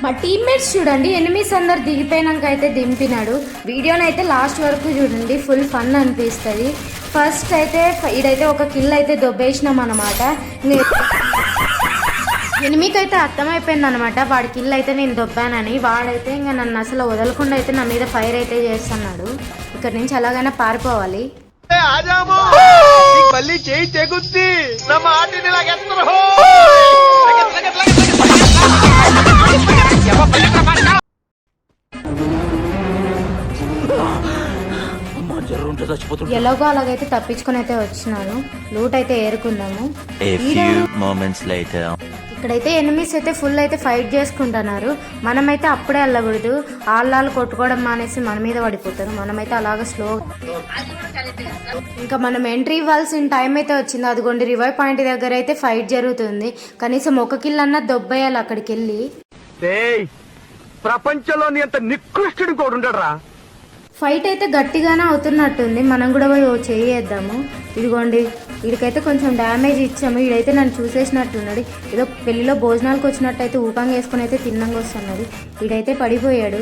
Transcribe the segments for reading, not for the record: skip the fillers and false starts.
మా టీమ్మేట్స్ చూడండి, ఎనిమిస్ అందరు దిగిపోయినాక అయితే దింపినాడు. వీడియోని అయితే లాస్ట్ వరకు చూడండి, ఫుల్ ఫన్ అనిపిస్తుంది. ఫస్ట్ అయితే ఇదైతే ఒక కిల్ అయితే దొబ్బేసినాం అనమాట. ఎనిమికైతే అర్థమైపోయింది అనమాట వాడి కిల్ అయితే నేను దొబ్బానని. వాడైతే ఇంకా నన్ను అసలు వదలకుండా అయితే నా మీద ఫైర్ అయితే చేస్తున్నాడు. ఇక్కడ నుంచి ఎలాగైనా పారిపోవాలి. ఎలాగో అలాగైతే తప్పించుకొని అయితే వచ్చినాను. లూట్ అయితే ఏరుకుందాము. ఇక్కడైతే ఎనిమిస్ అయితే ఫుల్ అయితే ఫైట్ చేసుకుంటున్నారు. మనమైతే అప్పుడే వెళ్ళకూడదు, ఆళ్ళు కొట్టుకోవడం మానేసి మన మీద పడిపోతారు. మనమైతే అలాగ స్లో. ఇంకా మనం ఎంట్రీ ఇవ్వాల్సిన టైం అయితే వచ్చింది. అదిగోండి రివైవ్ పాయింట్ దగ్గర అయితే ఫైట్ జరుగుతుంది. కనీసం ఒక కిల్ అన్నా దొబ్బేయాలి అక్కడికి వెళ్ళి. ప్రపంచంలోని అంత నికృష్టుడు కూడా ఉండరా. ఫైట్ అయితే గట్టిగానే అవుతున్నట్టుంది. మనం కూడా పోయి చేయేద్దాము. ఇదిగోండి వీడికైతే కొంచెం డ్యామేజ్ ఇచ్చాము. వీడైతే నన్ను చూసేసినట్టున్నాడు. ఏదో పెళ్లిలో భోజనాలకు వచ్చినట్టయితే ఊపంగా వేసుకుని అయితే తిన్నంగా వస్తున్నాడు. వీడైతే పడిపోయాడు.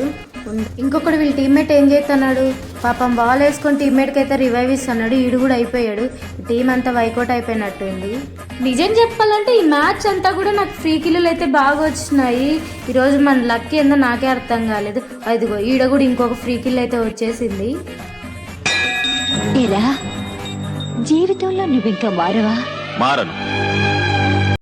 ఇంకొకటి వీళ్ళ టీమ్మేట్ ఏం చేస్తున్నాడు పాపం, బాల్ వేసుకొని టీమ్మేట్కి అయితే రివైవ్ ఇస్తున్నాడు. వీడు కూడా అయిపోయాడు. టీం అంతా వైకౌట్ అయిపోయినట్టుంది. నిజం చెప్పాలంటే ఈ మ్యాచ్ అంతా కూడా నాకు ఫ్రీ కిల్లులు అయితే బాగా వచ్చినాయి. ఈరోజు మన లక్ ఏందో నాకే అర్థం కాలేదు. అదిగో ఈడ కూడా ఇంకొక ఫ్రీ కిల్ అయితే వచ్చేసింది. జీవితంలో నువ్వు ఇంకా మారవా? మారను.